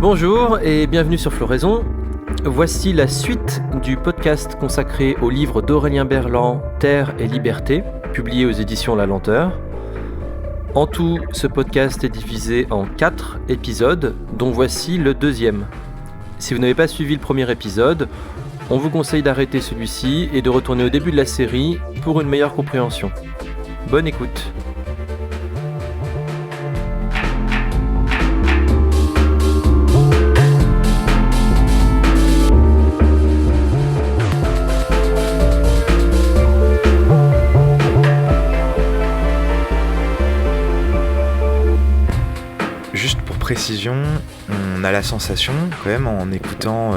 Bonjour et bienvenue sur Floraison. Voici la suite du podcast consacré au livre d'Aurélien Berland, Terre et Liberté, publié aux éditions La Lenteur. En tout, ce podcast est divisé en 4 épisodes, dont voici le deuxième. Si vous n'avez pas suivi le premier épisode, on vous conseille d'arrêter celui-ci et de retourner au début de la série pour une meilleure compréhension. Bonne écoute. Juste pour précision, on a la sensation, quand même, en écoutant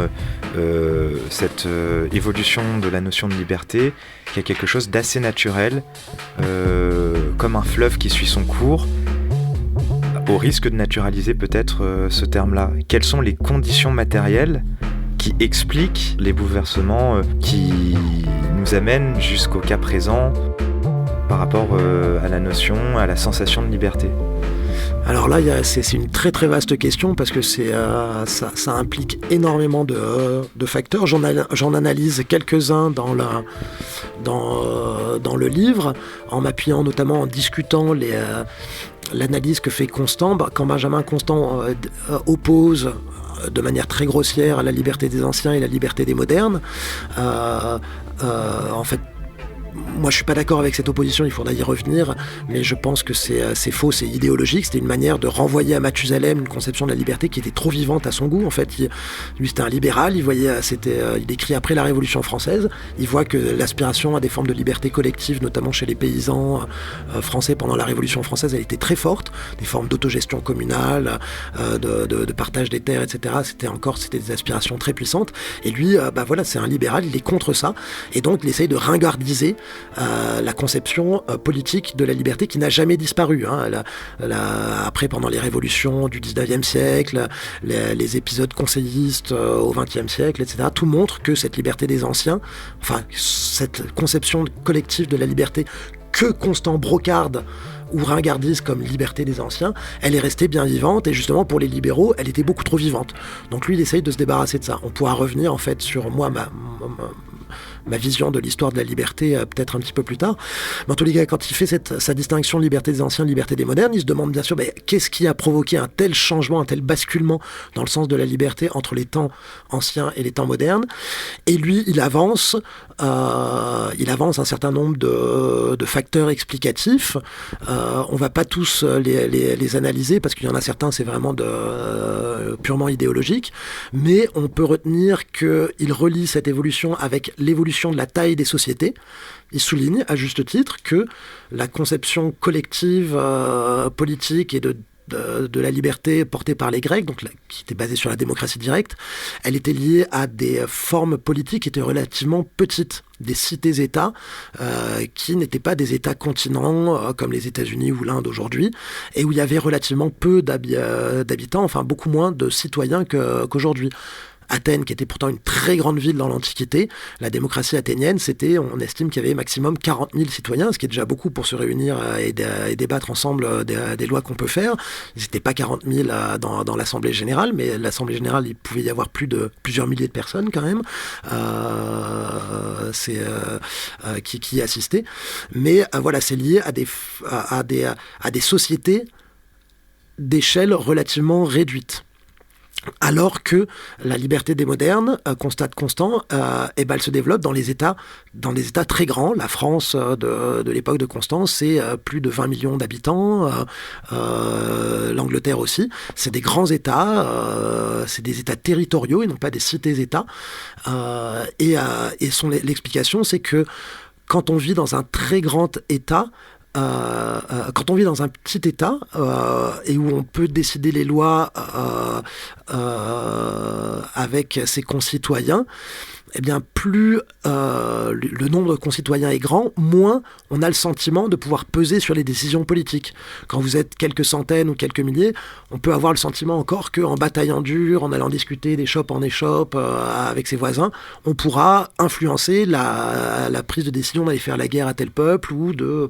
cette évolution de la notion de liberté, qu'il y a quelque chose d'assez naturel, comme un fleuve qui suit son cours, au risque de naturaliser peut-être ce terme-là. Quelles sont les conditions matérielles qui expliquent les bouleversements qui nous amènent jusqu'au cas présent par rapport à la notion, à la sensation de liberté ? Alors là, c'est une très très vaste question parce que ça implique énormément de facteurs. J'en analyse quelques-uns dans le livre, en m'appuyant notamment en discutant l'analyse que fait Constant. Quand Benjamin Constant oppose de manière très grossière la liberté des anciens et la liberté des modernes, en fait, moi je suis pas d'accord avec cette opposition, il faudra y revenir, mais je pense que c'est faux, c'est idéologique. C'était une manière de renvoyer à Mathusalem une conception de la liberté qui était trop vivante à son goût. En fait, lui c'était un libéral, il écrit après la Révolution française, il voit que l'aspiration à des formes de liberté collective, notamment chez les paysans français pendant la Révolution française, elle était très forte, des formes d'autogestion communale, de partage des terres, etc. C'était des aspirations très puissantes, et lui, c'est un libéral, il est contre ça, et donc il essaye de ringardiser la conception politique de la liberté qui n'a jamais disparu. Après, pendant les révolutions du 19e siècle, les épisodes conseillistes au 20e siècle, etc., tout montre que cette liberté des anciens, enfin, cette conception collective de la liberté que Constant brocarde ou ringardise comme liberté des anciens, elle est restée bien vivante, et justement pour les libéraux, elle était beaucoup trop vivante. Donc lui, il essaye de se débarrasser de ça. On pourra revenir en fait sur ma vision de l'histoire de la liberté peut-être un petit peu plus tard. Mais en tous les cas, quand il fait sa distinction liberté des anciens, liberté des modernes, il se demande bien sûr qu'est-ce qui a provoqué un tel changement, un tel basculement dans le sens de la liberté entre les temps anciens et les temps modernes. Et lui, il avance un certain nombre de facteurs explicatifs. On va pas tous les analyser parce qu'il y en a certains, c'est vraiment purement idéologique, mais on peut retenir qu'il relie cette évolution avec l'évolution de la taille des sociétés. Il souligne à juste titre que la conception collective politique et de la liberté portée par les Grecs, donc qui était basée sur la démocratie directe, elle était liée à des formes politiques qui étaient relativement petites, des cités-États qui n'étaient pas des États-continents comme les États-Unis ou l'Inde aujourd'hui, et où il y avait relativement peu d'habitants, enfin beaucoup moins de citoyens qu'aujourd'hui. Athènes, qui était pourtant une très grande ville dans l'Antiquité, la démocratie athénienne, on estime qu'il y avait maximum 40 000 citoyens, ce qui est déjà beaucoup pour se réunir et débattre ensemble des lois qu'on peut faire. Ils n'étaient pas 40 000 dans l'Assemblée Générale, mais l'Assemblée Générale, il pouvait y avoir plusieurs milliers de personnes quand même qui y assistaient. Mais voilà, c'est lié à des sociétés d'échelle relativement réduite. Alors que la liberté des modernes, constate Constant, elle se développe dans des États très grands. La France de l'époque de Constant, c'est plus de 20 millions d'habitants. L'Angleterre aussi. C'est des grands États, c'est des États territoriaux et non pas des cités-États. L'explication, c'est que quand on vit dans un très grand État, quand on vit dans un petit État et où on peut décider les lois avec ses concitoyens, eh bien plus le nombre de concitoyens est grand, moins on a le sentiment de pouvoir peser sur les décisions politiques. Quand vous êtes quelques centaines ou quelques milliers, on peut avoir le sentiment encore qu'en bataillant dur, en allant discuter d'échoppe en échoppe avec ses voisins, on pourra influencer la prise de décision d'aller faire la guerre à tel peuple ou de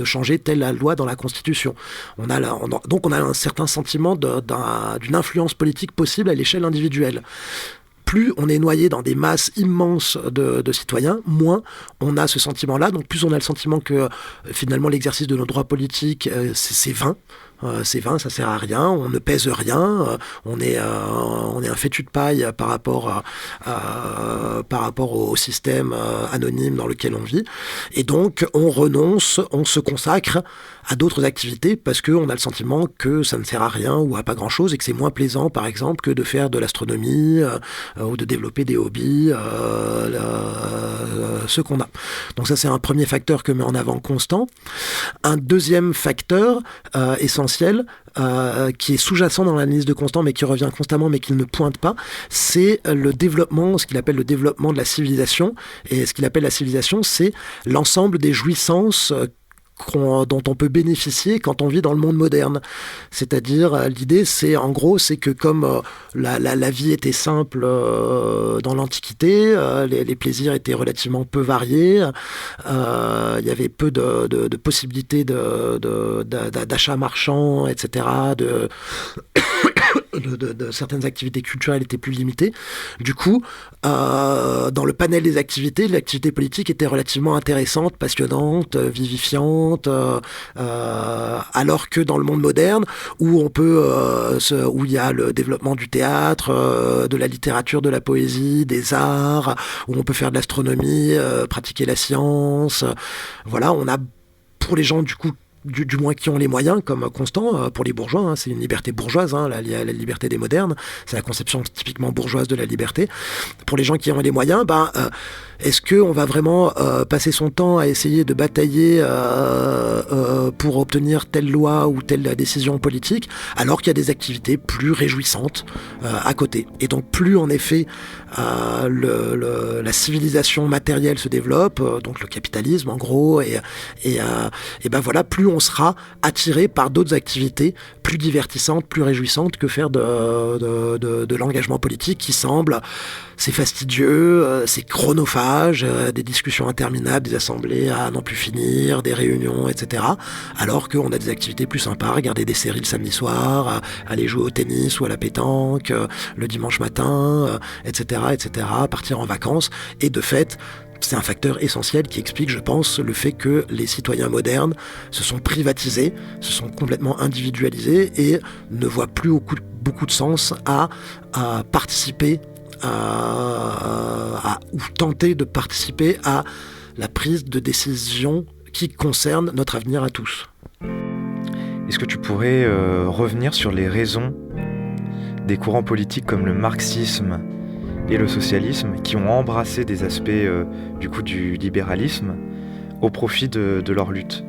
changer telle loi dans la Constitution. Donc on a un certain sentiment d'une influence politique possible à l'échelle individuelle. Plus on est noyé dans des masses immenses de citoyens, moins on a ce sentiment-là. Donc plus on a le sentiment que finalement l'exercice de nos droits politiques, c'est vain. C'est vain, ça sert à rien, on ne pèse rien, on est un fétu de paille par rapport au système anonyme dans lequel on vit. Et donc on renonce, on se consacre à d'autres activités parce qu'on a le sentiment que ça ne sert à rien ou à pas grand-chose et que c'est moins plaisant, par exemple, que de faire de l'astronomie ou de développer des hobbies, ceux qu'on a. Donc ça, c'est un premier facteur que met en avant Constant. Un deuxième facteur essentiel, qui est sous-jacent dans l'analyse de Constant, mais qui revient constamment, mais qu'il ne pointe pas, c'est le développement, ce qu'il appelle le développement de la civilisation. Et ce qu'il appelle la civilisation, c'est l'ensemble des jouissances dont on peut bénéficier quand on vit dans le monde moderne. C'est-à-dire, l'idée, c'est que comme la vie était simple dans l'Antiquité, les plaisirs étaient relativement peu variés, il y avait peu de possibilités d'achat marchand, etc., de certaines activités culturelles étaient plus limitées. Du coup, dans le panel des activités, l'activité politique était relativement intéressante, passionnante, vivifiante, alors que dans le monde moderne, où où il y a le développement du théâtre, de la littérature, de la poésie, des arts, où on peut faire de l'astronomie, pratiquer la science. Voilà, on a, pour les gens du coup, du moins qui ont les moyens, comme Constant, pour les bourgeois, c'est une liberté bourgeoise, la liberté des modernes, c'est la conception typiquement bourgeoise de la liberté. Pour les gens qui ont les moyens, est-ce qu'on va vraiment passer son temps à essayer de batailler pour obtenir telle loi ou telle décision politique, alors qu'il y a des activités plus réjouissantes à côté. Et donc plus en effet la civilisation matérielle se développe, donc le capitalisme en gros, et voilà, plus on sera attiré par d'autres activités plus divertissantes, plus réjouissantes que faire de l'engagement politique qui semble, c'est fastidieux, c'est chronophage, des discussions interminables, des assemblées à n'en plus finir, des réunions, etc. Alors qu'on a des activités plus sympas, regarder des séries le samedi soir, aller jouer au tennis ou à la pétanque le dimanche matin, etc., partir en vacances. Et de fait, c'est un facteur essentiel qui explique, je pense, le fait que les citoyens modernes se sont privatisés, se sont complètement individualisés et ne voient plus beaucoup de sens à participer ou tenter de participer à la prise de décision qui concerne notre avenir à tous. Est-ce que tu pourrais revenir sur les raisons des courants politiques comme le marxisme et le socialisme qui ont embrassé des aspects du libéralisme au profit de leur lutte?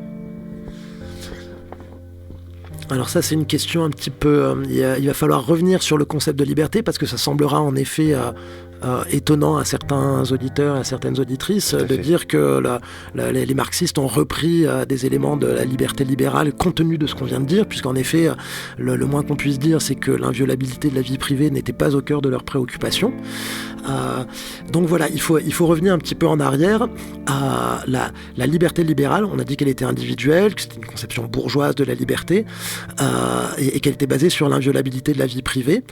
Alors ça, c'est une question un petit peu... il va falloir revenir sur le concept de liberté parce que ça semblera en effet étonnant à certains auditeurs et à certaines auditrices de dire que les marxistes ont repris des éléments de la liberté libérale compte tenu de ce qu'on vient de dire, puisqu'en effet, le moins qu'on puisse dire, c'est que l'inviolabilité de la vie privée n'était pas au cœur de leurs préoccupations. Donc voilà, il faut revenir un petit peu en arrière. La liberté libérale, on a dit qu'elle était individuelle, que c'était une conception bourgeoise de la liberté, et qu'elle était basée sur l'inviolabilité de la vie privée.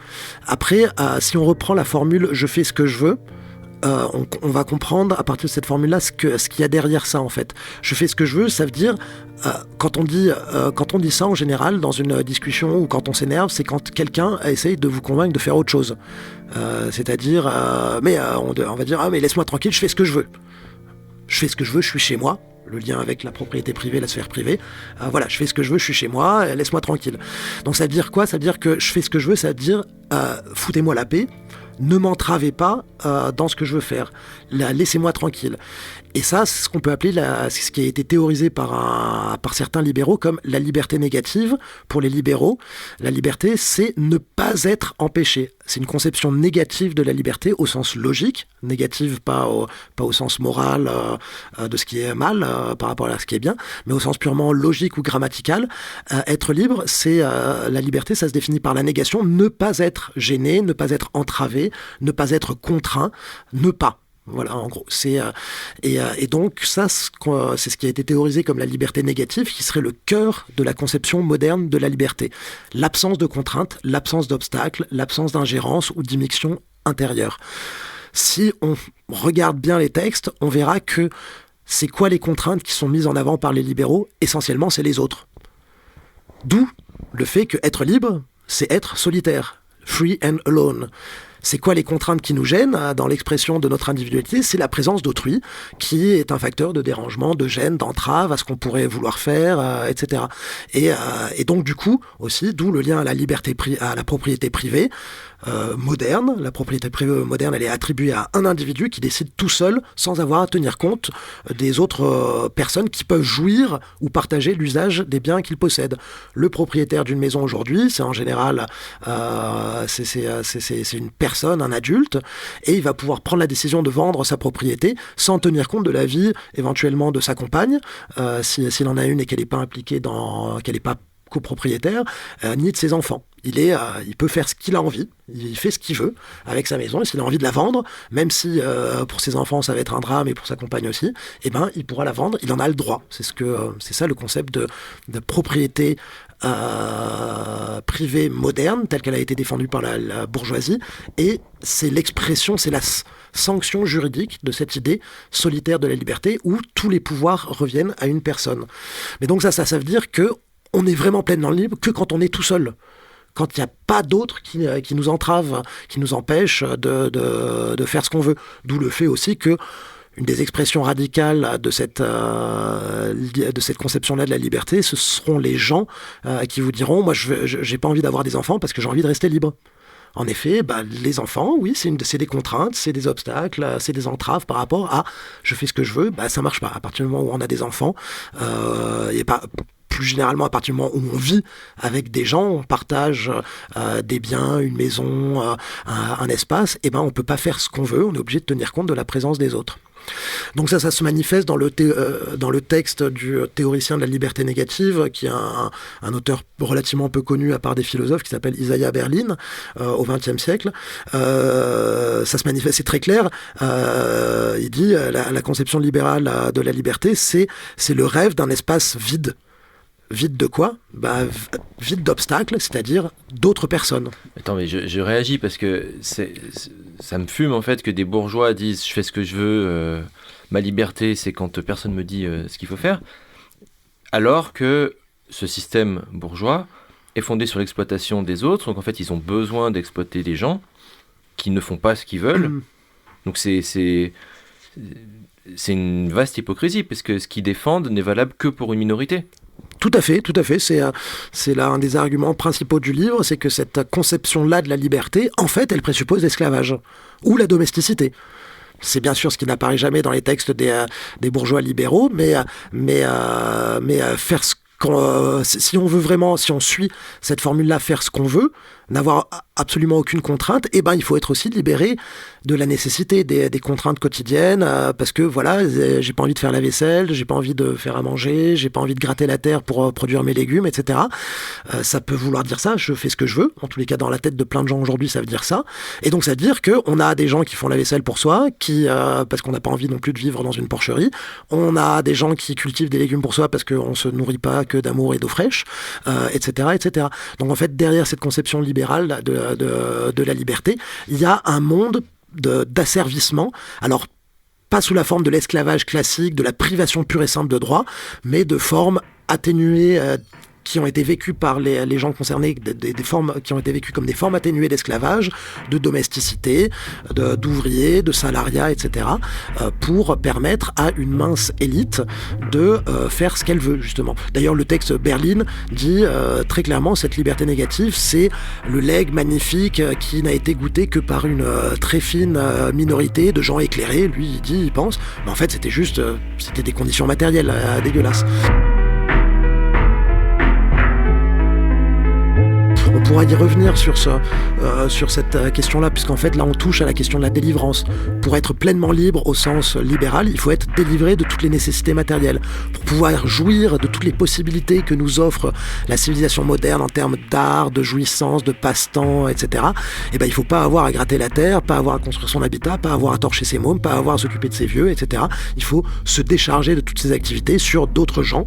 Après, si on reprend la formule « je fais ce que je veux », on va comprendre à partir de cette formule-là ce qu'il y a derrière ça en fait. Je fais ce que je veux, ça veut dire quand on dit ça en général dans une discussion ou quand on s'énerve, c'est quand quelqu'un essaye de vous convaincre de faire autre chose. C'est-à-dire, on va dire mais laisse-moi tranquille, je fais ce que je veux. Je fais ce que je veux, je suis chez moi. Le lien avec la propriété privée, la sphère privée. Voilà, je fais ce que je veux, je suis chez moi, laisse-moi tranquille. Donc ça veut dire quoi ? Ça veut dire que je fais ce que je veux, ça veut dire foutez-moi la paix, ne m'entravez pas dans ce que je veux faire. Laissez-moi tranquille. Et ça, c'est ce qu'on peut appeler, c'est ce qui a été théorisé par certains libéraux comme la liberté négative. Pour les libéraux, la liberté, c'est ne pas être empêché. C'est une conception négative de la liberté au sens logique, négative pas au sens moral de ce qui est mal par rapport à ce qui est bien, mais au sens purement logique ou grammatical. Être libre, c'est la liberté, ça se définit par la négation, ne pas être gêné, ne pas être entravé, ne pas être contraint, ne pas. Voilà, en gros. Et donc, ça, c'est ce qui a été théorisé comme la liberté négative, qui serait le cœur de la conception moderne de la liberté. L'absence de contraintes, l'absence d'obstacles, l'absence d'ingérence ou d'immixtion intérieure. Si on regarde bien les textes, on verra que c'est quoi les contraintes qui sont mises en avant par les libéraux ? Essentiellement, c'est les autres. D'où le fait que être libre, c'est être solitaire. Free and alone. C'est quoi les contraintes qui nous gênent dans l'expression de notre individualité ? C'est la présence d'autrui, qui est un facteur de dérangement, de gêne, d'entrave à ce qu'on pourrait vouloir faire, etc. Et donc du coup, aussi, d'où le lien à la liberté, à la propriété privée moderne. La propriété privée moderne, elle est attribuée à un individu qui décide tout seul, sans avoir à tenir compte des autres personnes qui peuvent jouir ou partager l'usage des biens qu'il possède. Le propriétaire d'une maison aujourd'hui, c'est en général c'est une personne, un adulte, et il va pouvoir prendre la décision de vendre sa propriété sans tenir compte de la vie éventuellement de sa compagne, s'il en a une et qu'elle n'est pas impliquée qu'elle n'est pas copropriétaire, ni de ses enfants. Il peut faire ce qu'il a envie, il fait ce qu'il veut avec sa maison, et s'il a envie de la vendre, même si pour ses enfants ça va être un drame et pour sa compagne aussi, eh ben, il pourra la vendre, il en a le droit. C'est ça le concept de propriété privée moderne, telle qu'elle a été défendue par la bourgeoisie, et c'est l'expression, c'est la sanction juridique de cette idée solitaire de la liberté où tous les pouvoirs reviennent à une personne. Mais donc ça veut dire que on est vraiment pleinement libre que quand on est tout seul. Quand il n'y a pas d'autres qui nous entravent, qui nous empêchent de faire ce qu'on veut. D'où le fait aussi que une des expressions radicales de cette conception-là de la liberté, ce seront les gens qui vous diront « Moi, j'ai pas envie d'avoir des enfants parce que j'ai envie de rester libre ». En effet, les enfants, oui, c'est des contraintes, c'est des obstacles, c'est des entraves par rapport à « je fais ce que je veux », ça marche pas. À partir du moment où on a des enfants, il n'y a pas... Plus généralement, à partir du moment où on vit avec des gens, on partage des biens, une maison, un espace, et on peut pas faire ce qu'on veut, on est obligé de tenir compte de la présence des autres. Donc ça se manifeste dans le texte du théoricien de la liberté négative, qui est un auteur relativement peu connu à part des philosophes, qui s'appelle Isaiah Berlin, au XXe siècle. Ça se manifeste, c'est très clair. Il dit la conception libérale de la liberté, c'est le rêve d'un espace vide. Vide de quoi ? Vide d'obstacles, c'est-à-dire d'autres personnes. Attends, mais je réagis parce que ça me fume en fait que des bourgeois disent « je fais ce que je veux, ma liberté c'est quand personne me dit ce qu'il faut faire », alors que ce système bourgeois est fondé sur l'exploitation des autres, donc en fait ils ont besoin d'exploiter des gens qui ne font pas ce qu'ils veulent. Donc c'est une vaste hypocrisie, parce que ce qu'ils défendent n'est valable que pour une minorité. Tout à fait. C'est là un des arguments principaux du livre, c'est que cette conception-là de la liberté, en fait, elle présuppose l'esclavage ou la domesticité. C'est bien sûr ce qui n'apparaît jamais dans les textes des bourgeois libéraux, mais faire si on veut vraiment, si on suit cette formule-là, faire ce qu'on veut, n'avoir absolument aucune contrainte, il faut être aussi libéré de la nécessité des contraintes quotidiennes, parce que voilà, j'ai pas envie de faire la vaisselle, j'ai pas envie de faire à manger, j'ai pas envie de gratter la terre pour produire mes légumes, etc. Ça peut vouloir dire ça, je fais ce que je veux. En tous les cas, dans la tête de plein de gens aujourd'hui, ça veut dire ça. Et donc ça veut dire qu'on a des gens qui font la vaisselle pour soi, parce qu'on n'a pas envie non plus de vivre dans une porcherie. On a des gens qui cultivent des légumes pour soi parce qu'on se nourrit pas que d'amour et d'eau fraîche, etc., etc. Donc en fait, derrière cette conception libérale de la liberté, il y a un monde d'asservissement, alors pas sous la forme de l'esclavage classique, de la privation pure et simple de droits, mais de formes atténuées, qui ont été vécues par les gens concernés, des formes qui ont été vécues comme des formes atténuées d'esclavage, de domesticité, d'ouvriers, de salariat, etc., pour permettre à une mince élite de faire ce qu'elle veut, justement. D'ailleurs, le texte Berlin dit très clairement, cette liberté négative, c'est le legs magnifique qui n'a été goûté que par une très fine minorité de gens éclairés. Lui, il pense, mais en fait, c'était des conditions matérielles dégueulasses. On pourra y revenir sur cette question-là, puisqu'en fait, là, on touche à la question de la délivrance. Pour être pleinement libre au sens libéral, il faut être délivré de toutes les nécessités matérielles. Pour pouvoir jouir de toutes les possibilités que nous offre la civilisation moderne en termes d'art, de jouissance, de passe-temps, etc., il ne faut pas avoir à gratter la terre, pas avoir à construire son habitat, pas avoir à torcher ses mômes, pas avoir à s'occuper de ses vieux, etc. Il faut se décharger de toutes ces activités sur d'autres gens.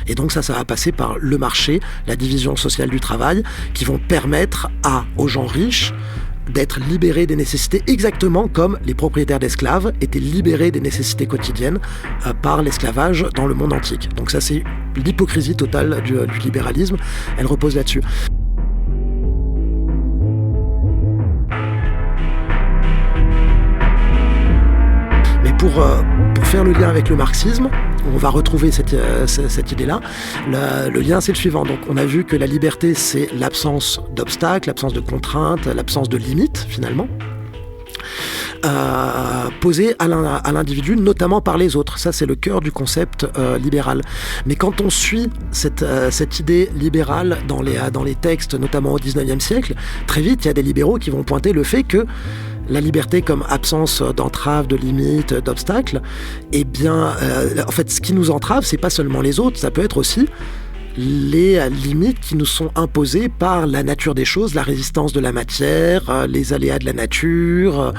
Et donc ça va passer par le marché, la division sociale du travail, qui vont permettre aux gens riches d'être libérés des nécessités, exactement comme les propriétaires d'esclaves étaient libérés des nécessités quotidiennes par l'esclavage dans le monde antique. Donc ça, c'est l'hypocrisie totale du libéralisme, elle repose là-dessus. Mais pour faire le lien avec le marxisme, on va retrouver cette idée-là. Le lien, c'est le suivant. Donc, on a vu que la liberté, c'est l'absence d'obstacles, l'absence de contraintes, l'absence de limites, finalement, posées à l'individu, notamment par les autres. Ça, c'est le cœur du concept libéral. Mais quand on suit cette idée libérale dans les textes, notamment au XIXe siècle, très vite, il y a des libéraux qui vont pointer le fait que la liberté comme absence d'entrave, de limites, d'obstacles, eh bien, en fait, ce qui nous entrave, c'est pas seulement les autres, ça peut être aussi les limites qui nous sont imposées par la nature des choses, la résistance de la matière, les aléas de la nature,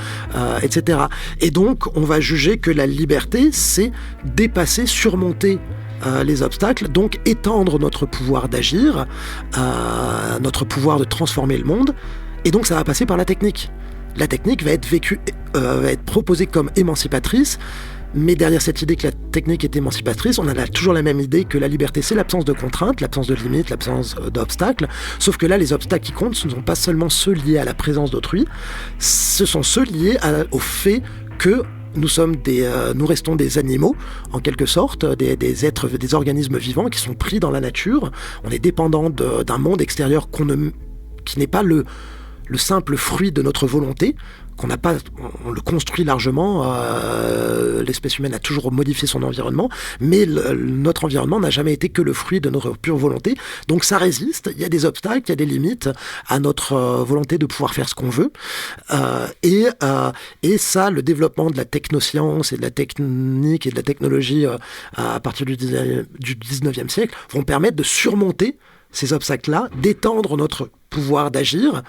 etc. Et donc, on va juger que la liberté, c'est dépasser, surmonter les obstacles, donc étendre notre pouvoir d'agir, notre pouvoir de transformer le monde, et donc ça va passer par la technique. La technique va être proposée comme émancipatrice, mais derrière cette idée que la technique est émancipatrice, on a toujours la même idée que la liberté, c'est l'absence de contraintes, l'absence de limites, l'absence d'obstacles, sauf que là, les obstacles qui comptent, ce ne sont pas seulement ceux liés à la présence d'autrui, ce sont ceux liés au fait que nous restons des animaux, en quelque sorte, des êtres, des organismes vivants qui sont pris dans la nature. On est dépendant d'un monde extérieur qui n'est pas le simple fruit de notre volonté, on le construit largement, l'espèce humaine a toujours modifié son environnement, mais notre environnement n'a jamais été que le fruit de notre pure volonté, donc ça résiste, il y a des obstacles, il y a des limites à notre volonté de pouvoir faire ce qu'on veut, et ça, le développement de la technoscience et de la technique et de la technologie à partir du 19e siècle vont permettre de surmonter ces obstacles-là, d'étendre notre pouvoir d'agir,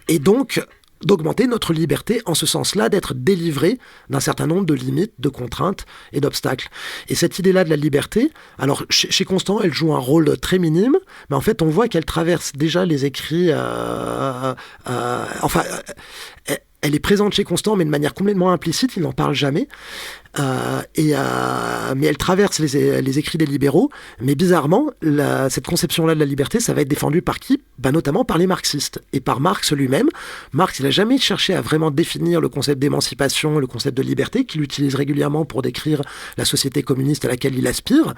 et donc d'augmenter notre liberté en ce sens-là, d'être délivré d'un certain nombre de limites, de contraintes et d'obstacles. Et cette idée-là de la liberté, alors chez Constant, elle joue un rôle très minime, mais en fait on voit qu'elle traverse déjà les écrits, elle est présente chez Constant, mais de manière complètement implicite, il n'en parle jamais. Mais elle traverse les écrits des libéraux. Mais bizarrement, cette conception-là de la liberté, ça va être défendu par qui ? Notamment par les marxistes. Et par Marx lui-même. Marx, il n'a jamais cherché à vraiment définir le concept d'émancipation, le concept de liberté, qu'il utilise régulièrement pour décrire la société communiste à laquelle il aspire.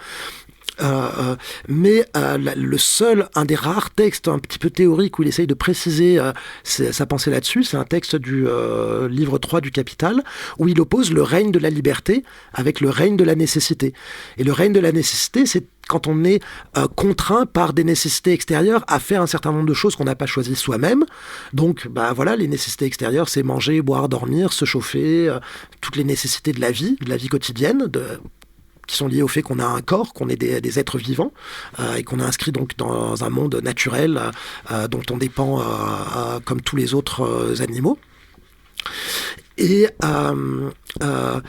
Mais un des rares textes un petit peu théoriques où il essaye de préciser sa pensée là-dessus, c'est un texte du livre 3 du Capital, où il oppose le règne de la liberté avec le règne de la nécessité. Et le règne de la nécessité, c'est quand on est contraint par des nécessités extérieures à faire un certain nombre de choses qu'on n'a pas choisies soi-même. Donc, les nécessités extérieures, c'est manger, boire, dormir, se chauffer, toutes les nécessités de la vie quotidienne, qui sont liés au fait qu'on a un corps, qu'on est des êtres vivants, et qu'on est inscrit donc dans un monde naturel dont on dépend comme tous les autres animaux. Et voilà.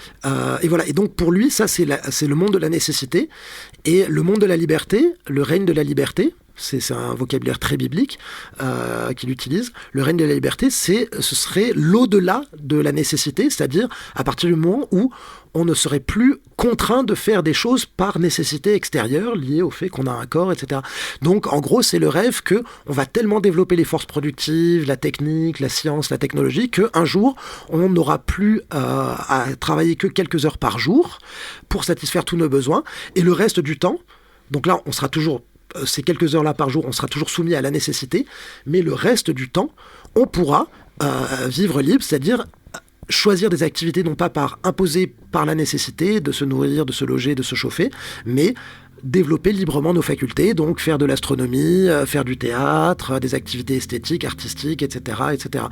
Et donc pour lui, ça c'est le monde de la nécessité, et le monde de la liberté, le règne de la liberté, c'est un vocabulaire très biblique qu'il utilise. Le règne de la liberté, ce serait l'au-delà de la nécessité, c'est-à-dire à partir du moment où on ne serait plus contraint de faire des choses par nécessité extérieure liée au fait qu'on a un corps, etc. Donc, en gros, c'est le rêve qu'on va tellement développer les forces productives, la technique, la science, la technologie, qu'un jour, on n'aura plus à travailler que quelques heures par jour pour satisfaire tous nos besoins. Et le reste du temps, donc là, on sera toujours, ces quelques heures-là par jour, on sera toujours soumis à la nécessité, mais le reste du temps, on pourra vivre libre, c'est-à-dire choisir des activités non pas imposées par la nécessité de se nourrir, de se loger, de se chauffer, mais développer librement nos facultés, donc faire de l'astronomie, faire du théâtre, des activités esthétiques, artistiques, etc. etc.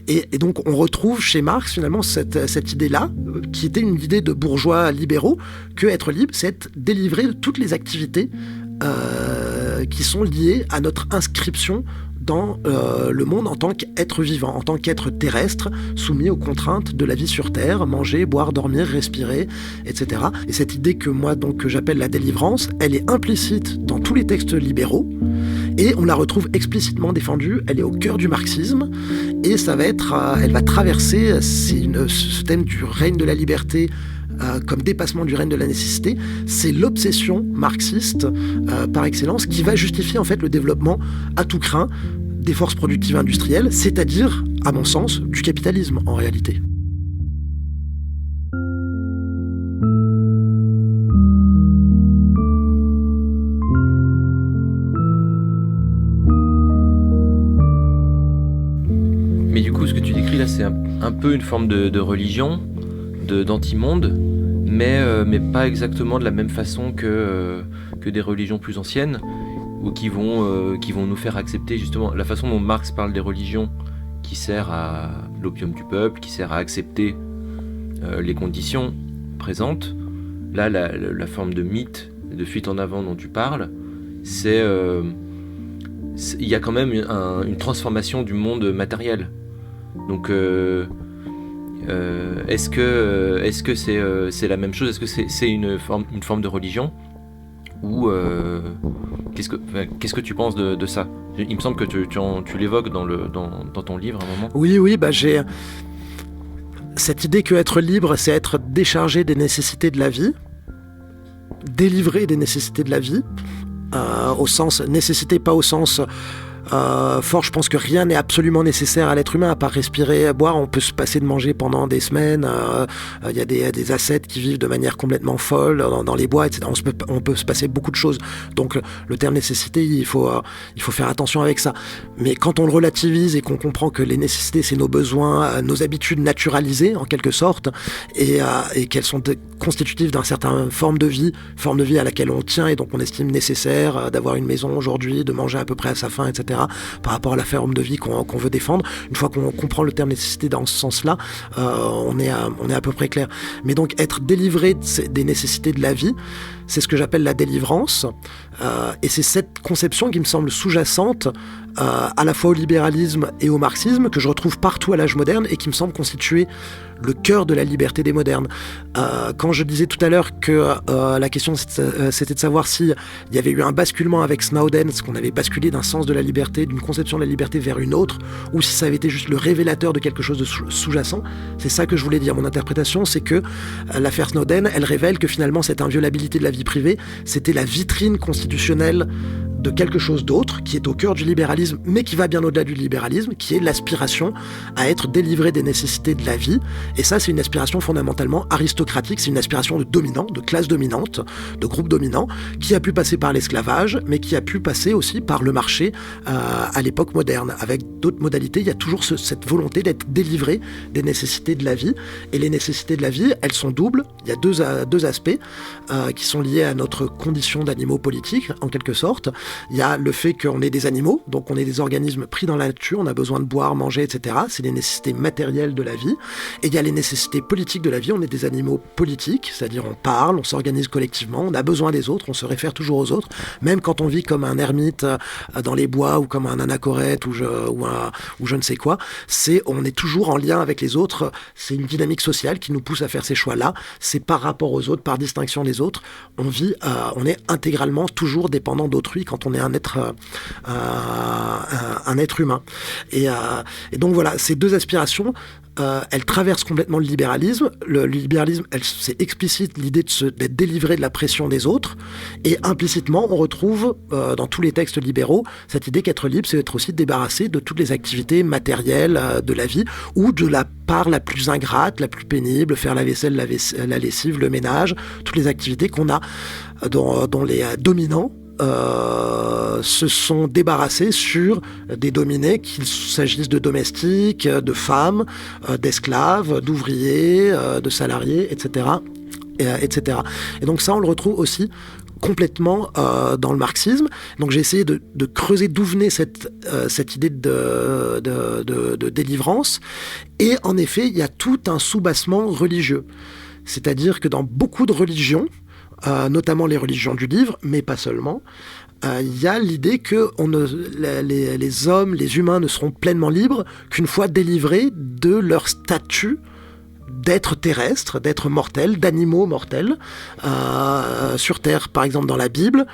Et donc on retrouve chez Marx finalement cette idée-là, qui était une idée de bourgeois libéraux, que être libre, c'est être délivré de toutes les activités qui sont liées à notre inscription dans le monde en tant qu'être vivant, en tant qu'être terrestre, soumis aux contraintes de la vie sur Terre, manger, boire, dormir, respirer, etc. Et cette idée que moi, donc, que j'appelle la délivrance, elle est implicite dans tous les textes libéraux, et on la retrouve explicitement défendue, elle est au cœur du marxisme, et ça va être, elle va traverser ce thème du règne de la liberté, comme dépassement du règne de la nécessité. C'est l'obsession marxiste par excellence qui va justifier en fait le développement à tout crin des forces productives industrielles, c'est-à-dire, à mon sens, du capitalisme en réalité. Mais du coup, ce que tu décris là, c'est un peu une forme de religion, d'anti-monde, mais pas exactement de la même façon que des religions plus anciennes, ou qui vont nous faire accepter justement la façon dont Marx parle des religions, qui sert à l'opium du peuple, qui sert à accepter les conditions présentes. Là, la forme de mythe, de fuite en avant dont tu parles, il y a quand même une transformation du monde matériel. Donc est-ce que c'est la même chose? Est-ce que c'est une forme de religion? Ou qu'est-ce que tu penses de ça? Il me semble que tu l'évoques dans ton livre à un moment. Oui, j'ai cette idée que être libre, c'est être déchargé des nécessités de la vie, délivré des nécessités de la vie, au sens nécessité, pas au sens fort. Je pense que rien n'est absolument nécessaire à l'être humain à part respirer, boire. On peut se passer de manger pendant des semaines. Il y a des ascètes qui vivent de manière complètement folle dans les bois, etc. On peut se passer beaucoup de choses. Donc le terme nécessité, il faut faire attention avec ça. Mais quand on le relativise et qu'on comprend que les nécessités, c'est nos besoins, nos habitudes naturalisées en quelque sorte, et qu'elles sont constitutives d'une certaine forme de vie à laquelle on tient et donc on estime nécessaire d'avoir une maison aujourd'hui, de manger à peu près à sa faim, etc. Par rapport à la forme de vie qu'on veut défendre. Une fois qu'on comprend le terme nécessité dans ce sens-là, on est à peu près clair. Mais donc être délivré des nécessités de la vie, c'est ce que j'appelle la délivrance, et c'est cette conception qui me semble sous-jacente à la fois au libéralisme et au marxisme, que je retrouve partout à l'âge moderne et qui me semble constituer le cœur de la liberté des modernes. Quand je disais tout à l'heure que la question c'était de savoir s'il y avait eu un basculement avec Snowden, ce qu'on avait basculé d'un sens de la liberté, d'une conception de la liberté vers une autre, ou si ça avait été juste le révélateur de quelque chose de sous-jacent, c'est ça que je voulais dire. Mon interprétation, c'est que l'affaire Snowden, elle révèle que finalement cette inviolabilité de la vie privée, c'était la vitrine constitutionnelle de quelque chose d'autre qui est au cœur du libéralisme, mais qui va bien au-delà du libéralisme, qui est l'aspiration à être délivré des nécessités de la vie. Et ça, c'est une aspiration fondamentalement aristocratique, c'est une aspiration de dominant, de classe dominante, de groupe dominant, qui a pu passer par l'esclavage, mais qui a pu passer aussi par le marché à l'époque moderne. Avec d'autres modalités, il y a toujours cette volonté d'être délivré des nécessités de la vie. Et les nécessités de la vie, elles sont doubles. Il y a deux aspects qui sont liés à notre condition d'animaux politiques, en quelque sorte. Il y a le fait qu'on est des animaux, donc on est des organismes pris dans la nature, on a besoin de boire, manger, etc. C'est les nécessités matérielles de la vie. Et il y a les nécessités politiques de la vie, on est des animaux politiques, c'est-à-dire on parle, on s'organise collectivement, on a besoin des autres, on se réfère toujours aux autres, même quand on vit comme un ermite dans les bois ou comme un anachorète ou je ne sais quoi, on est toujours en lien avec les autres, c'est une dynamique sociale qui nous pousse à faire ces choix-là, c'est par rapport aux autres, par distinction des autres, on est intégralement toujours dépendant d'autrui quand quand on est un être humain. Et donc voilà, ces deux aspirations, elles traversent complètement le libéralisme. Le libéralisme, c'est explicite l'idée d'être délivré de la pression des autres, et implicitement, on retrouve dans tous les textes libéraux cette idée qu'être libre, c'est être aussi débarrassé de toutes les activités matérielles de la vie, ou de la part la plus ingrate, la plus pénible, faire la vaisselle, la lessive, le ménage, toutes les activités qu'on a dont les dominants se sont débarrassés sur des dominés, qu'il s'agisse de domestiques, de femmes, d'esclaves, d'ouvriers, de salariés, etc., etc. Et donc ça, on le retrouve aussi complètement dans le marxisme. Donc j'ai essayé de creuser d'où venait cette idée de délivrance. Et en effet, il y a tout un soubassement religieux. C'est-à-dire que dans beaucoup de religions, notamment les religions du livre, mais pas seulement, il y a l'idée que les hommes, les humains ne seront pleinement libres qu'une fois délivrés de leur statut d'êtres terrestres, d'êtres mortels, d'animaux mortels. Sur Terre, par exemple, dans la Bible,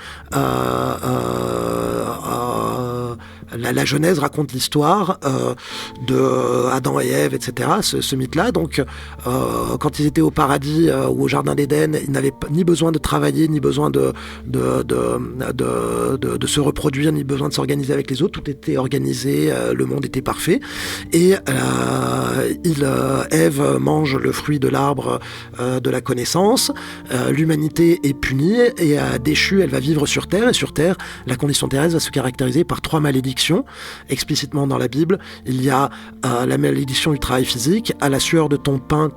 la Genèse raconte l'histoire de Adam et Ève, etc., ce mythe-là. Donc, quand ils étaient au paradis ou au jardin d'Éden, ils n'avaient ni besoin de travailler, ni besoin de se reproduire, ni besoin de s'organiser avec les autres. Tout était organisé, le monde était parfait. Et Ève mange le fruit de l'arbre de la connaissance. L'humanité est punie et déchue, elle va vivre sur Terre. Et sur Terre, la condition terrestre va se caractériser par 3 malédictions. Explicitement dans la Bible, il y a la malédiction du travail physique. À la sueur de ton front,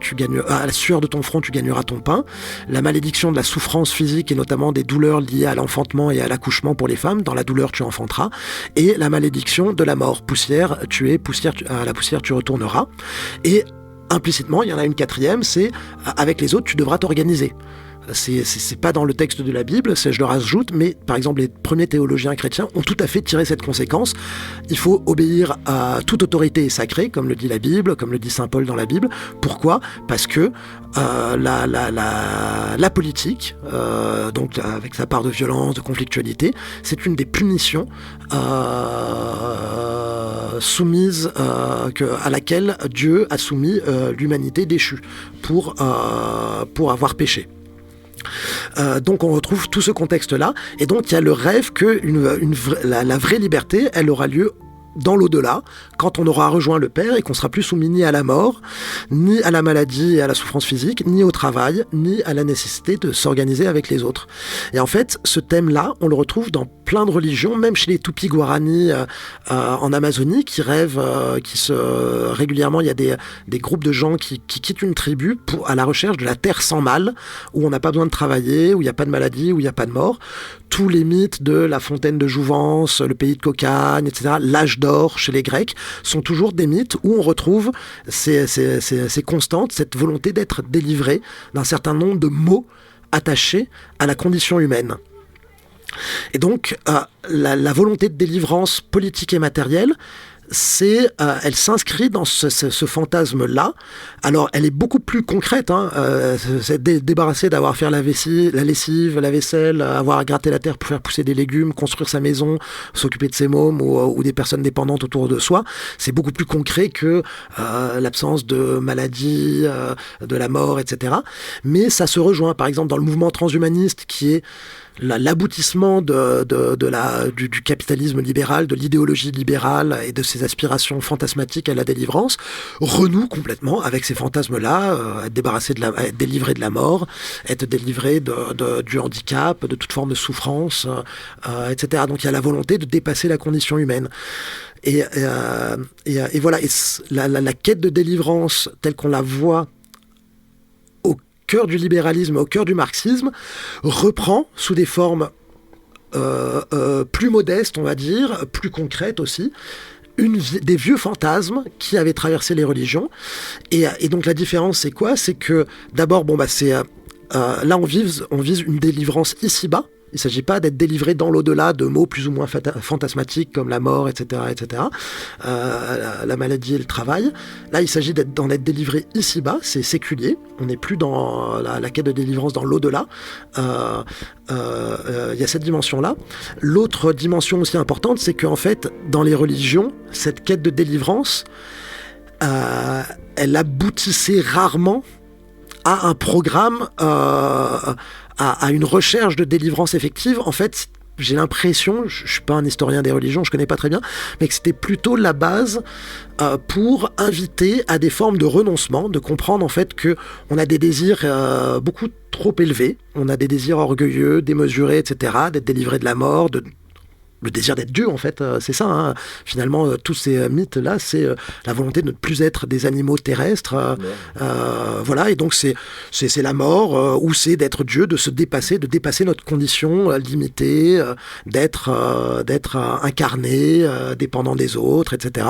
tu gagneras ton pain. La malédiction de la souffrance physique, et notamment des douleurs liées à l'enfantement et à l'accouchement pour les femmes. Dans la douleur, tu enfanteras. Et la malédiction de la mort. Poussière, à la poussière, tu retourneras. Et implicitement, il y en a une 4e, c'est avec les autres, tu devras t'organiser. C'est pas dans le texte de la Bible, je le rajoute, mais par exemple les premiers théologiens chrétiens ont tout à fait tiré cette conséquence. Il faut obéir à toute autorité sacrée, comme le dit la Bible, comme le dit saint Paul dans la Bible. Pourquoi ? Parce que la politique, donc avec sa part de violence, de conflictualité, c'est une des punitions soumise à laquelle Dieu a soumis l'humanité déchue pour avoir péché. Donc on retrouve tout ce contexte-là, et donc il y a le rêve que la vraie liberté, elle aura lieu dans l'au-delà, quand on aura rejoint le Père et qu'on sera plus soumis ni à la mort, ni à la maladie et à la souffrance physique, ni au travail, ni à la nécessité de s'organiser avec les autres. Et en fait, ce thème-là, on le retrouve dans plein de religions, même chez les Tupi-Guarani en Amazonie, qui rêvent, régulièrement, il y a des groupes de gens qui quittent une tribu à la recherche de la terre sans mal, où on n'a pas besoin de travailler, où il n'y a pas de maladie, où il n'y a pas de mort. Tous les mythes de la fontaine de Jouvence, le pays de Cocagne, etc., l'âge d'or chez les Grecs, sont toujours des mythes où on retrouve ces constantes, cette volonté d'être délivré d'un certain nombre de maux attachés à la condition humaine. Et donc, la volonté de délivrance politique et matérielle, elle s'inscrit dans ce fantasme-là. Alors, elle est beaucoup plus concrète. C'est débarrasser d'avoir à faire la lessive, la vaisselle, avoir à gratter la terre pour faire pousser des légumes, construire sa maison, s'occuper de ses mômes ou des personnes dépendantes autour de soi. C'est beaucoup plus concret que l'absence de maladie, de la mort, etc. Mais ça se rejoint, par exemple, dans le mouvement transhumaniste qui est l'aboutissement du capitalisme libéral, de l'idéologie libérale et de ses aspirations fantasmatiques à la délivrance, renoue complètement avec ces fantasmes-là, être délivré de la mort, être délivré du handicap, de toute forme de souffrance, etc. Donc il y a la volonté de dépasser la condition humaine. Et voilà, et la quête de délivrance telle qu'on la voit au cœur du libéralisme, au cœur du marxisme, reprend sous des formes plus modestes, on va dire, plus concrètes aussi, des vieux fantasmes qui avaient traversé les religions. Et donc la différence, c'est quoi ? C'est que d'abord, là on vise une délivrance ici-bas. Il ne s'agit pas d'être délivré dans l'au-delà de mots plus ou moins fantasmatiques comme la mort, etc., la maladie et le travail. Là, il s'agit d'en être délivré ici-bas, c'est séculier. On n'est plus dans la quête de délivrance dans l'au-delà. Il y a cette dimension-là. L'autre dimension aussi importante, c'est qu'en fait, dans les religions, cette quête de délivrance, elle aboutissait rarement à un programme, à une recherche de délivrance effective. En fait, j'ai l'impression, je ne suis pas un historien des religions, je ne connais pas très bien, mais que c'était plutôt la base pour inviter à des formes de renoncement, de comprendre en fait qu'on a des désirs beaucoup trop élevés, on a des désirs orgueilleux, démesurés, etc., d'être délivré de la mort, le désir d'être Dieu, en fait, c'est ça. Hein. Finalement, tous ces mythes-là, c'est la volonté de ne plus être des animaux terrestres. Voilà, et donc c'est la mort, ou c'est d'être Dieu, de se dépasser, de dépasser notre condition limitée, d'être incarné, dépendant des autres, etc.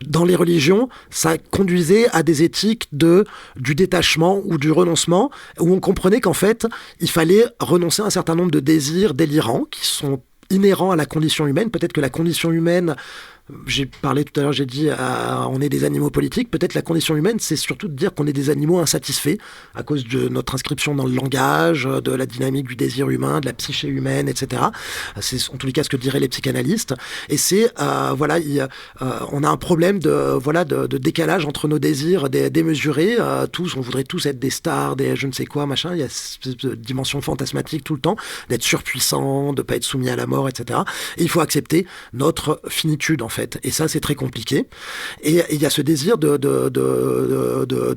Dans les religions, ça conduisait à des éthiques du détachement ou du renoncement, où on comprenait qu'en fait, il fallait renoncer à un certain nombre de désirs délirants qui sont inhérents à la condition humaine. Peut-être que la condition humaine, j'ai parlé tout à l'heure, j'ai dit on est des animaux politiques. Peut-être la condition humaine, c'est surtout de dire qu'on est des animaux insatisfaits à cause de notre inscription dans le langage, de la dynamique du désir humain, de la psyché humaine, etc. C'est en tous les cas ce que diraient les psychanalystes. Et c'est on a un problème de décalage entre nos désirs démesurés. On voudrait tous être des stars, des je ne sais quoi, machin. Il y a cette dimension fantasmatique tout le temps, d'être surpuissant, de pas être soumis à la mort, etc. Et il faut accepter notre finitude, en fait. Et ça, c'est très compliqué. Et il y a ce désir de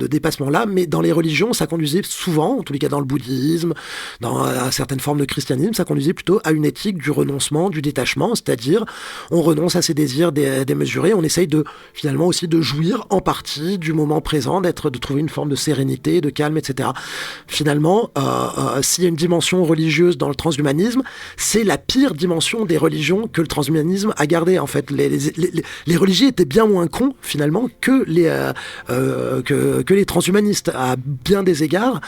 dépassement-là, mais dans les religions, ça conduisait souvent, en tous les cas dans le bouddhisme, dans certaines formes de christianisme, ça conduisait plutôt à une éthique du renoncement, du détachement, c'est-à-dire on renonce à ces désirs démesurés, on essaye finalement aussi de jouir en partie du moment présent, de trouver une forme de sérénité, de calme, etc. Finalement, s'il y a une dimension religieuse dans le transhumanisme, c'est la pire dimension des religions que le transhumanisme a gardée, en fait. Les religieux étaient bien moins cons, finalement, que les transhumanistes. À bien des égards,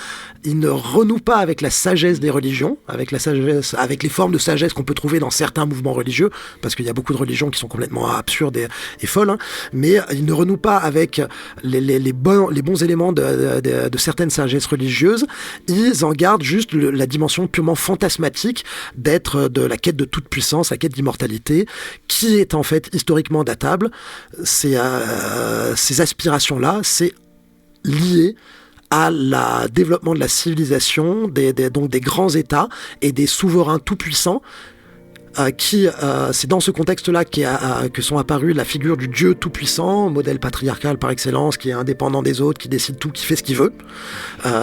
ils ne renouent pas avec la sagesse des religions, avec les formes de sagesse qu'on peut trouver dans certains mouvements religieux, parce qu'il y a beaucoup de religions qui sont complètement absurdes et folles, hein, mais ils ne renouent pas avec les bons éléments de certaines sagesses religieuses. Ils en gardent juste la dimension purement fantasmatique de la quête de toute puissance, la quête d'immortalité, qui est en fait historiquement datable. Ces aspirations-là, c'est lié à la développement de la civilisation, donc des grands États et des souverains tout-puissants, c'est dans ce contexte-là que sont apparues la figure du Dieu tout-puissant, modèle patriarcal par excellence, qui est indépendant des autres, qui décide tout, qui fait ce qu'il veut,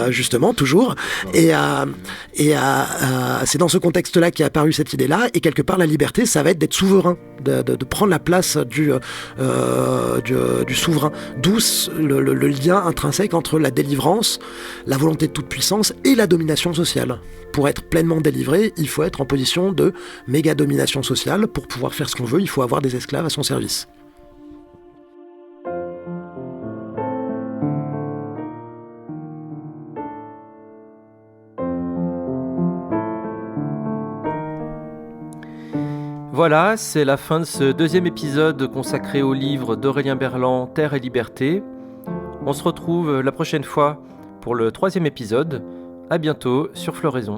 justement, toujours. Et c'est dans ce contexte-là qu'est apparue cette idée-là, et quelque part, la liberté, ça va être d'être souverain, de prendre la place du souverain. D'où le lien intrinsèque entre la délivrance, la volonté de toute puissance et la domination sociale. Pour être pleinement délivré, il faut être en position de méga domination sociale. Pour pouvoir faire ce qu'on veut, il faut avoir des esclaves à son service. Voilà, c'est la fin de ce deuxième épisode consacré au livre d'Aurélien Berland, Terre et Liberté. On se retrouve la prochaine fois pour le troisième épisode. À bientôt sur Floraison.